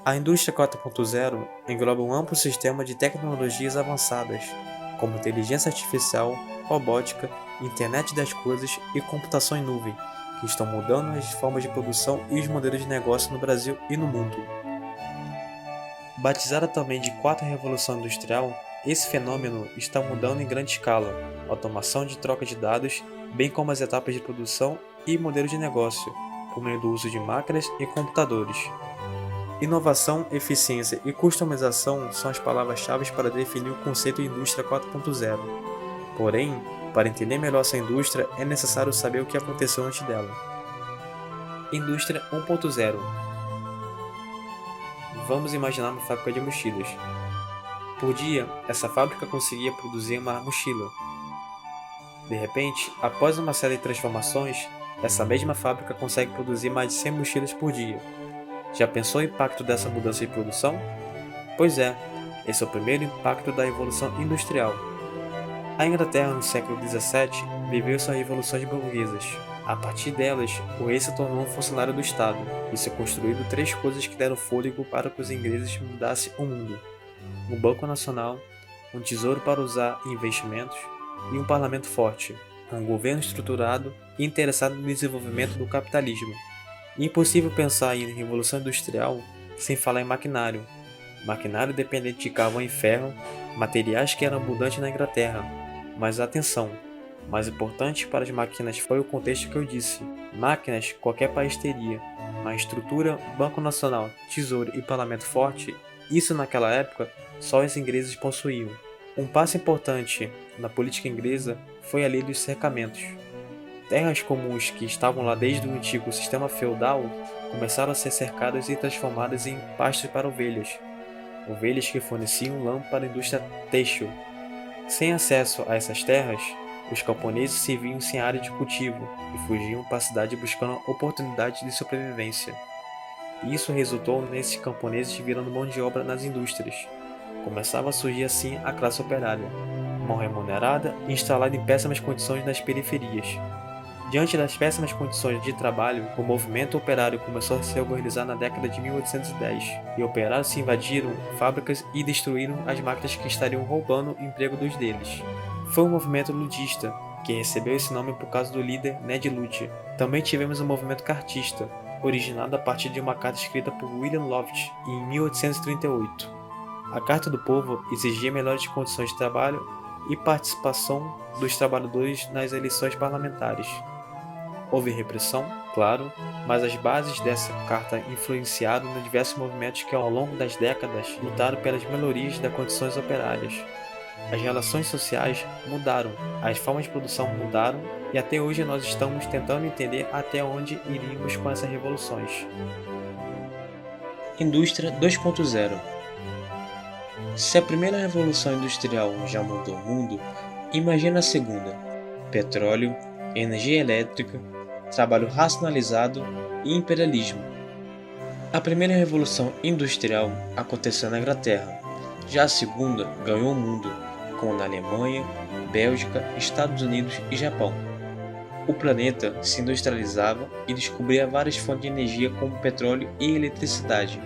A indústria 4.0 engloba um amplo sistema de tecnologias avançadas, como inteligência artificial, robótica, internet das coisas e computação em nuvem, que estão mudando as formas de produção e os modelos de negócio no Brasil e no mundo. Batizada também de Quarta Revolução Industrial, esse fenômeno está mudando em grande escala, automação de troca de dados, bem como as etapas de produção e modelos de negócio, por meio do uso de máquinas e computadores. Inovação, eficiência e customização são as palavras-chave para definir o conceito de indústria 4.0. Porém, para entender melhor essa indústria, é necessário saber o que aconteceu antes dela. Indústria 1.0. Vamos imaginar uma fábrica de mochilas. Por dia, essa fábrica conseguia produzir uma mochila. De repente, após uma série de transformações, essa mesma fábrica consegue produzir mais de 100 mochilas por dia. Já pensou o impacto dessa mudança de produção? Pois é, esse é o primeiro impacto da Revolução Industrial. A Inglaterra, no século XVII, viveu suas revoluções burguesas. A partir delas, o rei se tornou um funcionário do Estado, e se construíram três coisas que deram fôlego para que os ingleses mudassem o mundo: um Banco Nacional, um tesouro para usar em investimentos e um parlamento forte, um governo estruturado e interessado no desenvolvimento do capitalismo. Impossível pensar em revolução industrial sem falar em maquinário. Maquinário dependente de carvão e ferro, materiais que eram abundantes na Inglaterra. Mas atenção, mais importante para as máquinas foi o contexto que eu disse. Máquinas qualquer país teria, mas estrutura, Banco Nacional, Tesouro e Parlamento forte, isso naquela época só os ingleses possuíam. Um passo importante na política inglesa foi a lei dos cercamentos. Terras comuns que estavam lá desde o antigo sistema feudal começaram a ser cercadas e transformadas em pastos para ovelhas. Ovelhas que forneciam lã para a indústria têxtil. Sem acesso a essas terras, os camponeses se viam sem área de cultivo e fugiam para a cidade buscando oportunidades de sobrevivência. Isso resultou nesses camponeses virando mão de obra nas indústrias. Começava a surgir assim a classe operária, mal remunerada e instalada em péssimas condições nas periferias. Diante das péssimas condições de trabalho, o movimento operário começou a se organizar na década de 1810, e operários se invadiram fábricas e destruíram as máquinas que estariam roubando o emprego dos deles. Foi um movimento ludista, que recebeu esse nome por causa do líder Ned Ludd. Também tivemos o movimento cartista, originado a partir de uma carta escrita por William Loft em 1838. A Carta do Povo exigia melhores condições de trabalho e participação dos trabalhadores nas eleições parlamentares. Houve repressão, claro, mas as bases dessa carta influenciaram nos diversos movimentos que ao longo das décadas lutaram pelas melhorias das condições operárias. As relações sociais mudaram, as formas de produção mudaram e até hoje nós estamos tentando entender até onde iríamos com essas revoluções. Indústria 2.0. Se a primeira revolução industrial já mudou o mundo, imagina a segunda: petróleo, energia elétrica, trabalho racionalizado e imperialismo. A primeira revolução industrial aconteceu na Inglaterra, já a segunda ganhou o mundo, como na Alemanha, Bélgica, Estados Unidos e Japão. O planeta se industrializava e descobria várias fontes de energia como petróleo e eletricidade.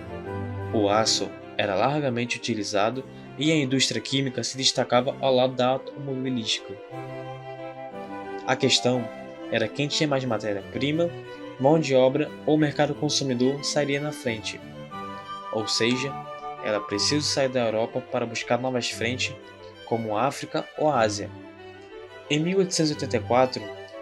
O aço era largamente utilizado e a indústria química se destacava ao lado da automobilística. A questão era quem tinha mais matéria-prima, mão de obra ou mercado consumidor sairia na frente. Ou seja, era preciso sair da Europa para buscar novas frentes, como África ou Ásia. Em 1884,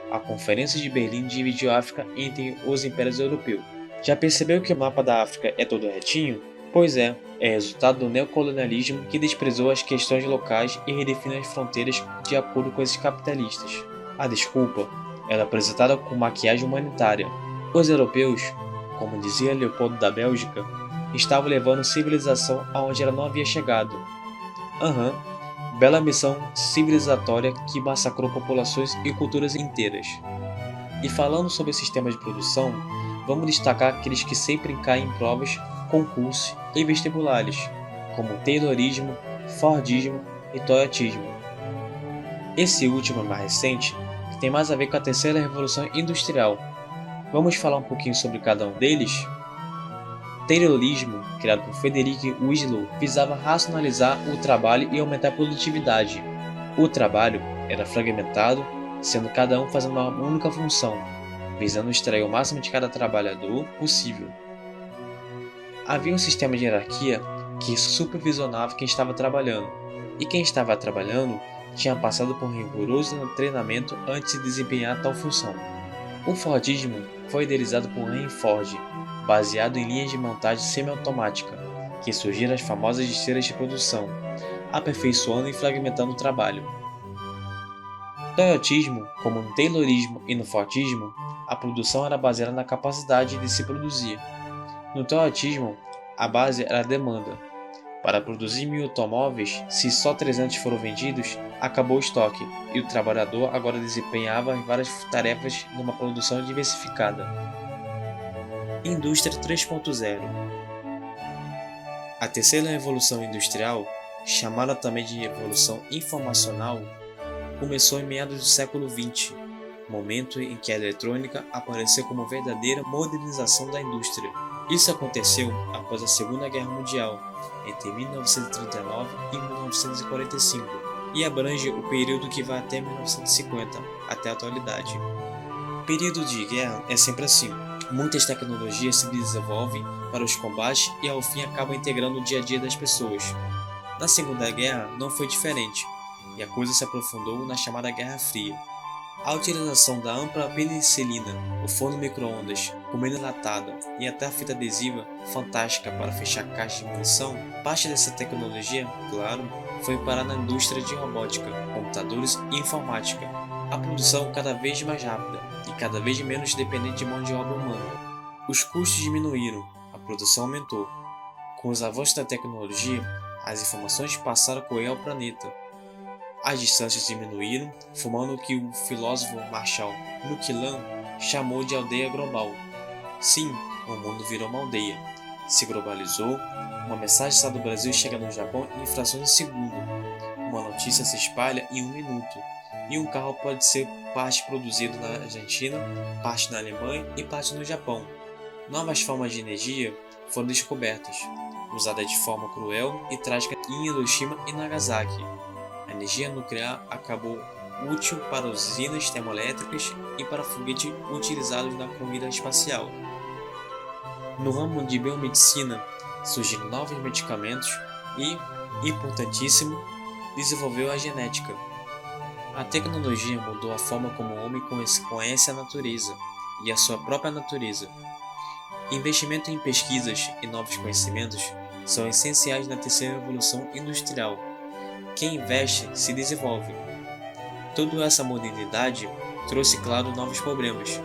a Conferência de Berlim dividiu a África entre os impérios europeus. Já percebeu que o mapa da África é todo retinho? Pois é resultado do neocolonialismo que desprezou as questões locais e redefiniu as fronteiras de acordo com esses capitalistas. A desculpa era apresentada com maquiagem humanitária. Os europeus, como dizia Leopoldo da Bélgica, estavam levando civilização aonde ela não havia chegado. Bela missão civilizatória que massacrou populações e culturas inteiras. E falando sobre o sistema de produção, vamos destacar aqueles que sempre caem em provas, concursos e vestibulares, como Taylorismo, Fordismo e Toyotismo. Esse último é mais recente, que tem mais a ver com a terceira revolução industrial. Vamos falar um pouquinho sobre cada um deles? Taylorismo, criado por Frederick Winslow, visava racionalizar o trabalho e aumentar a produtividade. O trabalho era fragmentado, sendo cada um fazendo uma única função, visando extrair o máximo de cada trabalhador possível. Havia um sistema de hierarquia que supervisionava quem estava trabalhando, e quem estava trabalhando tinha passado por um rigoroso treinamento antes de desempenhar tal função. O Fordismo foi idealizado por Henry Ford, baseado em linhas de montagem semiautomática, que surgiram as famosas esteiras de produção, aperfeiçoando e fragmentando o trabalho. No Toyotismo, como no Taylorismo e no Fordismo, a produção era baseada na capacidade de se produzir. No Toyotismo, a base era a demanda. Para produzir 1.000 automóveis, se só 300 foram vendidos, acabou o estoque, e o trabalhador agora desempenhava várias tarefas numa produção diversificada. Indústria 3.0. A terceira revolução industrial, chamada também de revolução informacional, começou em meados do século XX, momento em que a eletrônica apareceu como verdadeira modernização da indústria. Isso aconteceu após a Segunda Guerra Mundial, entre 1939 e 1945, e abrange o período que vai até 1950, até a atualidade. O período de guerra é sempre assim. Muitas tecnologias se desenvolvem para os combates e ao fim acabam integrando o dia a dia das pessoas. Na Segunda Guerra não foi diferente, e a coisa se aprofundou na chamada Guerra Fria. A utilização da ampla penicilina, o forno micro-ondas, comida enlatada e até a fita adesiva fantástica para fechar caixas de munição, parte dessa tecnologia, claro, foi parar na indústria de robótica, computadores e informática. A produção cada vez mais rápida e cada vez menos dependente de mão de obra humana. Os custos diminuíram, a produção aumentou. Com os avanços da tecnologia, as informações passaram a correr ao planeta. As distâncias diminuíram, formando o que o filósofo Marshall McLuhan chamou de aldeia global. Sim, o mundo virou uma aldeia. Se globalizou, uma mensagem sai do Brasil e chega no Japão em frações de segundo. Uma notícia se espalha em 1 minuto. E um carro pode ser parte produzido na Argentina, parte na Alemanha e parte no Japão. Novas formas de energia foram descobertas, usadas de forma cruel e trágica em Hiroshima e Nagasaki. A energia nuclear acabou útil para usinas termoelétricas e para foguetes utilizados na corrida espacial. No ramo de biomedicina, surgiram novos medicamentos e, importantíssimo, desenvolveu a genética. A tecnologia mudou a forma como o homem conhece a natureza e a sua própria natureza. Investimento em pesquisas e novos conhecimentos são essenciais na terceira revolução industrial. Quem investe se desenvolve. Toda essa modernidade trouxe, claro, novos problemas.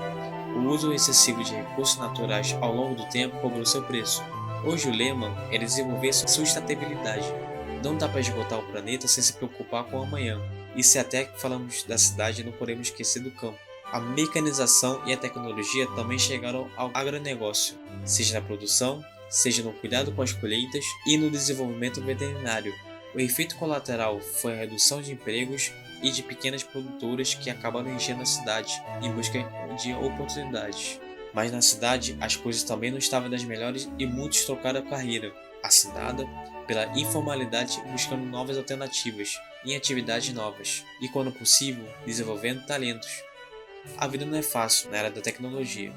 O uso excessivo de recursos naturais ao longo do tempo cobrou seu preço. Hoje o lema é desenvolver sustentabilidade. Não dá para esgotar o planeta sem se preocupar com o amanhã. E se até que falamos da cidade, não podemos esquecer do campo. A mecanização e a tecnologia também chegaram ao agronegócio, seja na produção, seja no cuidado com as colheitas e no desenvolvimento veterinário. O efeito colateral foi a redução de empregos e de pequenas produtoras que acabaram enchendo a cidade em busca de oportunidades. Mas na cidade as coisas também não estavam das melhores e muitos trocaram a carreira, assinada pela informalidade, buscando novas alternativas em atividades novas e, quando possível, desenvolvendo talentos. A vida não é fácil na era da tecnologia.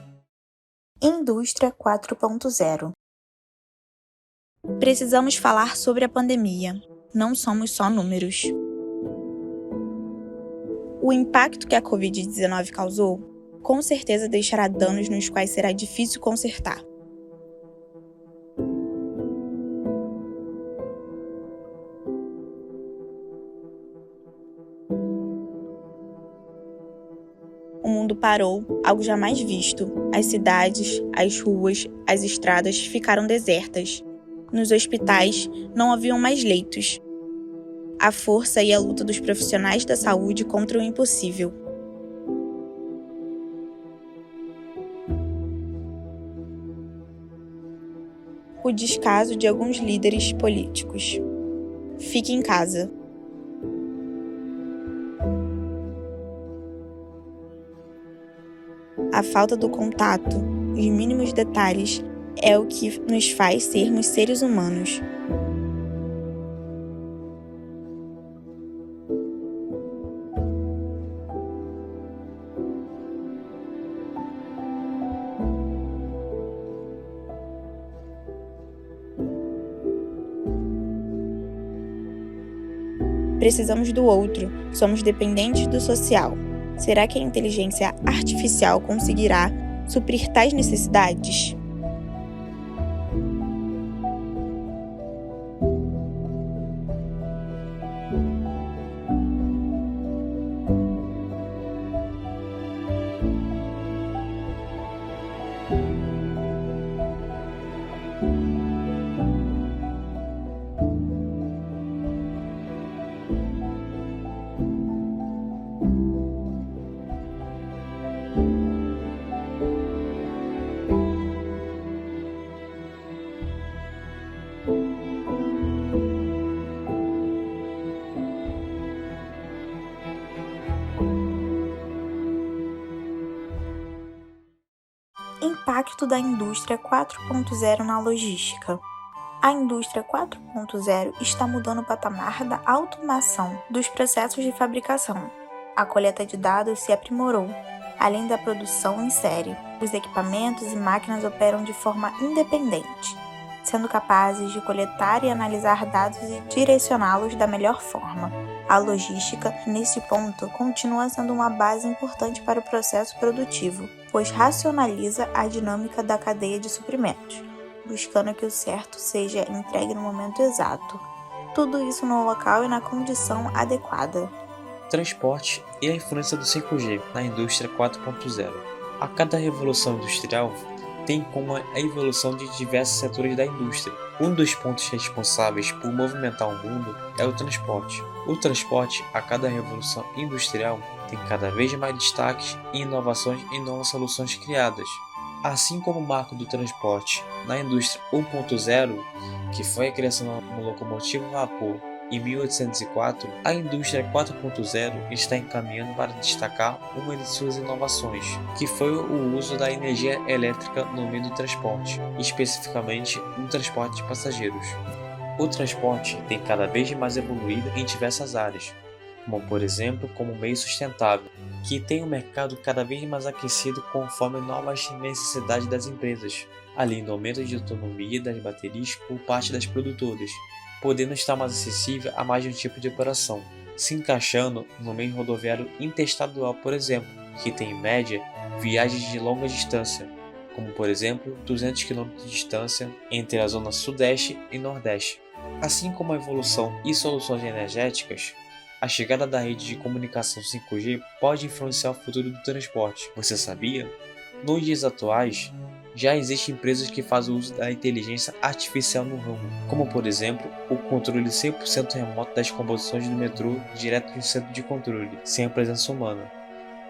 Indústria 4.0. Precisamos falar sobre a pandemia. Não somos só números. O impacto que a Covid-19 causou, com certeza deixará danos nos quais será difícil consertar. O mundo parou, algo jamais visto. As cidades, as ruas, as estradas ficaram desertas. Nos hospitais não haviam mais leitos. A força e a luta dos profissionais da saúde contra o impossível. O descaso de alguns líderes políticos. Fique em casa. A falta do contato, os mínimos detalhes, é o que nos faz sermos seres humanos. Precisamos do outro, somos dependentes do social. Será que a inteligência artificial conseguirá suprir tais necessidades? Impacto da indústria 4.0 na logística. A indústria 4.0 está mudando o patamar da automação dos processos de fabricação. A coleta de dados se aprimorou, além da produção em série. Os equipamentos e máquinas operam de forma independente, sendo capazes de coletar e analisar dados e direcioná-los da melhor forma. A logística, nesse ponto, continua sendo uma base importante para o processo produtivo, pois racionaliza a dinâmica da cadeia de suprimentos, buscando que o certo seja entregue no momento exato. Tudo isso no local e na condição adequada. Transporte e a influência do 5G na indústria 4.0. A cada revolução industrial tem como a evolução de diversos setores da indústria. Um dos pontos responsáveis por movimentar o mundo é o transporte. O transporte, a cada revolução industrial, tem cada vez mais destaques e inovações e novas soluções criadas. Assim como o marco do transporte na indústria 1.0, que foi a criação da locomotiva a vapor em 1804, a indústria 4.0 está encaminhando para destacar uma de suas inovações, que foi o uso da energia elétrica no meio do transporte, especificamente no transporte de passageiros. O transporte tem cada vez mais evoluído em diversas áreas, como por exemplo como meio sustentável, que tem um mercado cada vez mais aquecido conforme novas necessidades das empresas, além do aumento de autonomia das baterias por parte das produtoras, podendo estar mais acessível a mais de um tipo de operação, se encaixando no meio rodoviário interestadual, por exemplo, que tem em média viagens de longa distância, como por exemplo 200 km de distância entre a zona sudeste e nordeste. Assim como a evolução e soluções energéticas, a chegada da rede de comunicação 5G pode influenciar o futuro do transporte. Você sabia? Nos dias atuais, já existem empresas que fazem uso da inteligência artificial no ramo, como por exemplo, o controle 100% remoto das composições do metrô direto do centro de controle, sem a presença humana.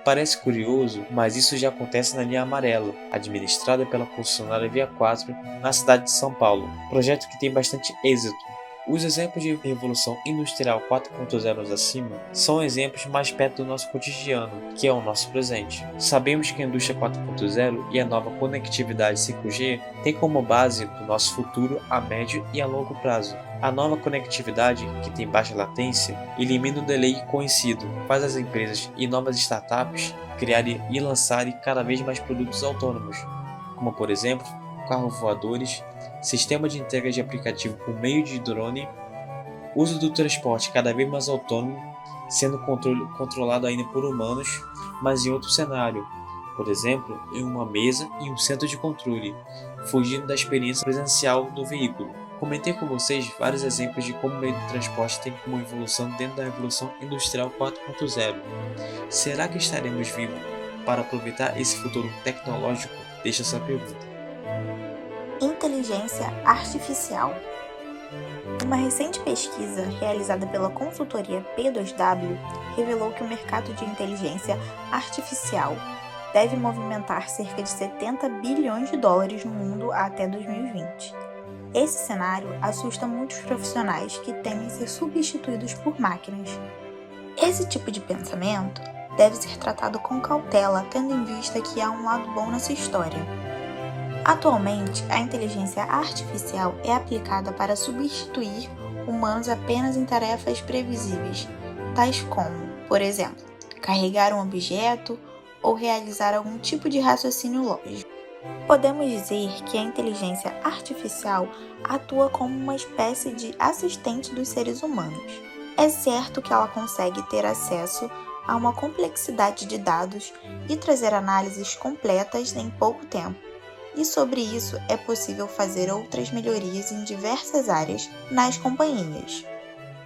Parece curioso, mas isso já acontece na linha amarela, administrada pela concessionária Via 4 na cidade de São Paulo, projeto que tem bastante êxito. Os exemplos de revolução industrial 4.0 acima são exemplos mais perto do nosso cotidiano, que é o nosso presente. Sabemos que a indústria 4.0 e a nova conectividade 5G têm como base o nosso futuro a médio e a longo prazo. A nova conectividade, que tem baixa latência, elimina o delay conhecido, faz as empresas e novas startups criarem e lançarem cada vez mais produtos autônomos, como por exemplo, carros voadores, sistema de entrega de aplicativo por meio de drone, uso do transporte cada vez mais autônomo, sendo controlado ainda por humanos, mas em outro cenário, por exemplo, em uma mesa e um centro de controle, fugindo da experiência presencial do veículo. Comentei com vocês vários exemplos de como o meio de transporte tem como evolução dentro da Revolução Industrial 4.0. Será que estaremos vivos para aproveitar esse futuro tecnológico? Deixa essa pergunta. Inteligência artificial. Uma recente pesquisa realizada pela consultoria P2W revelou que o mercado de inteligência artificial deve movimentar cerca de 70 bilhões de dólares no mundo até 2020. Esse cenário assusta muitos profissionais que temem ser substituídos por máquinas. Esse tipo de pensamento deve ser tratado com cautela, tendo em vista que há um lado bom nessa história. Atualmente, a inteligência artificial é aplicada para substituir humanos apenas em tarefas previsíveis, tais como, por exemplo, carregar um objeto ou realizar algum tipo de raciocínio lógico. Podemos dizer que a inteligência artificial atua como uma espécie de assistente dos seres humanos. É certo que ela consegue ter acesso a uma complexidade de dados e trazer análises completas em pouco tempo. E sobre isso é possível fazer outras melhorias em diversas áreas nas companhias.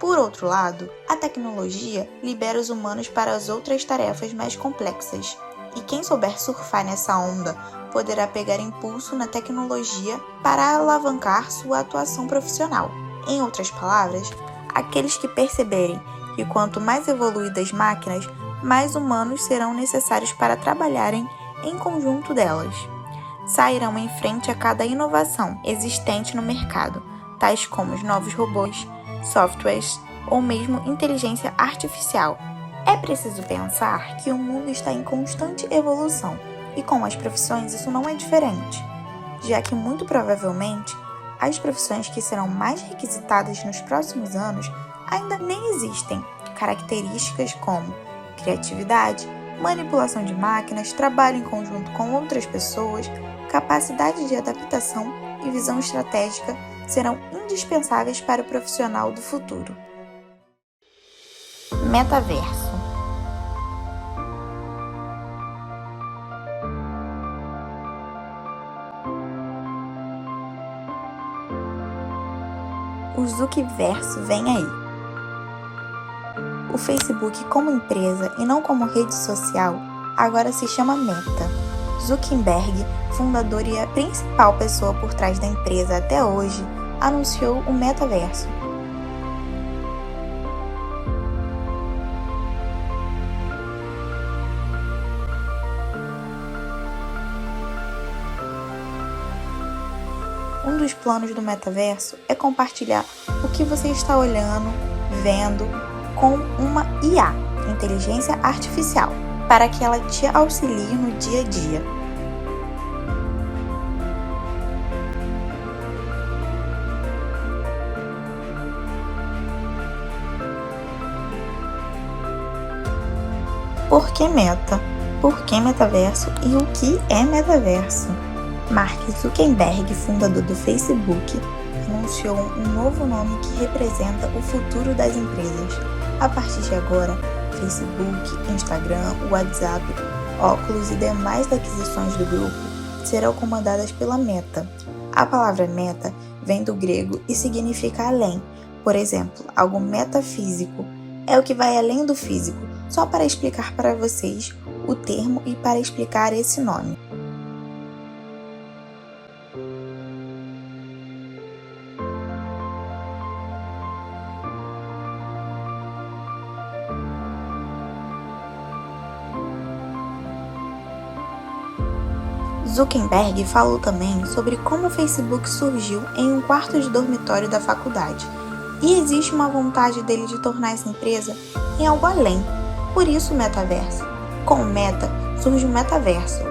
Por outro lado, a tecnologia libera os humanos para as outras tarefas mais complexas, e quem souber surfar nessa onda poderá pegar impulso na tecnologia para alavancar sua atuação profissional. Em outras palavras, aqueles que perceberem que quanto mais evoluídas máquinas, mais humanos serão necessários para trabalharem em conjunto delas. Sairão em frente a cada inovação existente no mercado, tais como os novos robôs, softwares ou mesmo inteligência artificial. É preciso pensar que o mundo está em constante evolução e com as profissões isso não é diferente, já que muito provavelmente as profissões que serão mais requisitadas nos próximos anos ainda nem existem. Características como criatividade, manipulação de máquinas, trabalho em conjunto com outras pessoas, capacidade de adaptação e visão estratégica serão indispensáveis para o profissional do futuro. Metaverso. O Zuckerverso vem aí. O Facebook como empresa e não como rede social agora se chama Meta. Zuckerberg, fundador e a principal pessoa por trás da empresa até hoje, anunciou o metaverso. Um dos planos do metaverso é compartilhar o que você está olhando, vendo, com uma IA, inteligência artificial, para que ela te auxilie no dia a dia. Por que meta? Por que metaverso e o que é metaverso? Mark Zuckerberg, fundador do Facebook, anunciou um novo nome que representa o futuro das empresas. A partir de agora, Facebook, Instagram, WhatsApp, Oculus e demais aquisições do grupo serão comandadas pela Meta. A palavra meta vem do grego e significa além. Por exemplo, algo metafísico é o que vai além do físico, só para explicar para vocês o termo e para explicar esse nome. Zuckerberg falou também sobre como o Facebook surgiu em um quarto de dormitório da faculdade, e existe uma vontade dele de tornar essa empresa em algo além, por isso o metaverso. Com o meta surge o metaverso.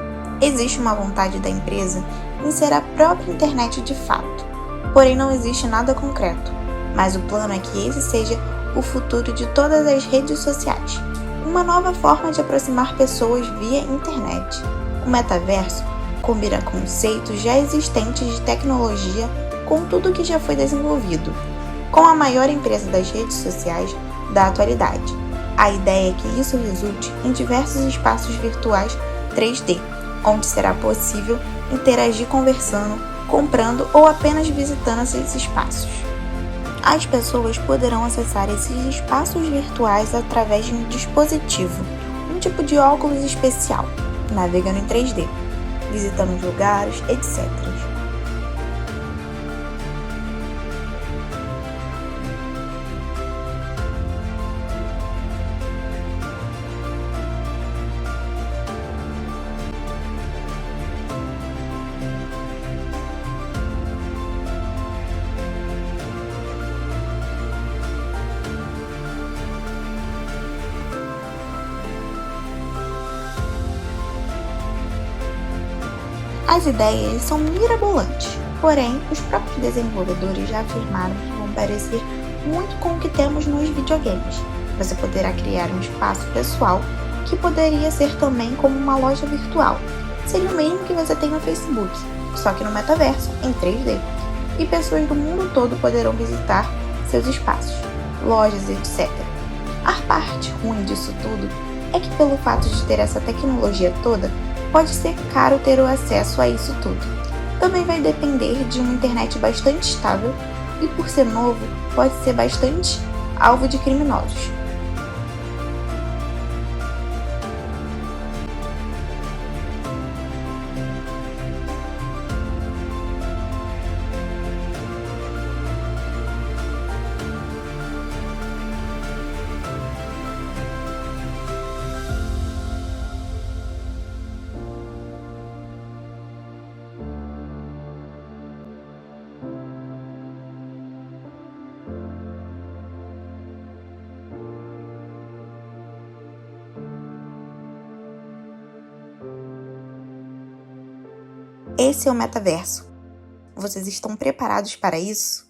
Existe uma vontade da empresa em ser a própria internet de fato, porém não existe nada concreto, mas o plano é que esse seja o futuro de todas as redes sociais, uma nova forma de aproximar pessoas via internet. O metaverso combina conceitos já existentes de tecnologia com tudo que já foi desenvolvido, com a maior empresa das redes sociais da atualidade. A ideia é que isso resulte em diversos espaços virtuais 3D, onde será possível interagir conversando, comprando ou apenas visitando esses espaços. As pessoas poderão acessar esses espaços virtuais através de um dispositivo, um tipo de óculos especial, navegando em 3D, visitando lugares, etc. As ideias são mirabolantes, porém, os próprios desenvolvedores já afirmaram que vão parecer muito com o que temos nos videogames. Você poderá criar um espaço pessoal que poderia ser também como uma loja virtual. Seria o mesmo que você tem no Facebook, só que no metaverso, em 3D. E pessoas do mundo todo poderão visitar seus espaços, lojas, etc. A parte ruim disso tudo é que pelo fato de ter essa tecnologia toda, pode ser caro ter o acesso a isso tudo. Também vai depender de uma internet bastante estável e por ser novo, pode ser bastante alvo de criminosos. Esse é o metaverso. Vocês estão preparados para isso?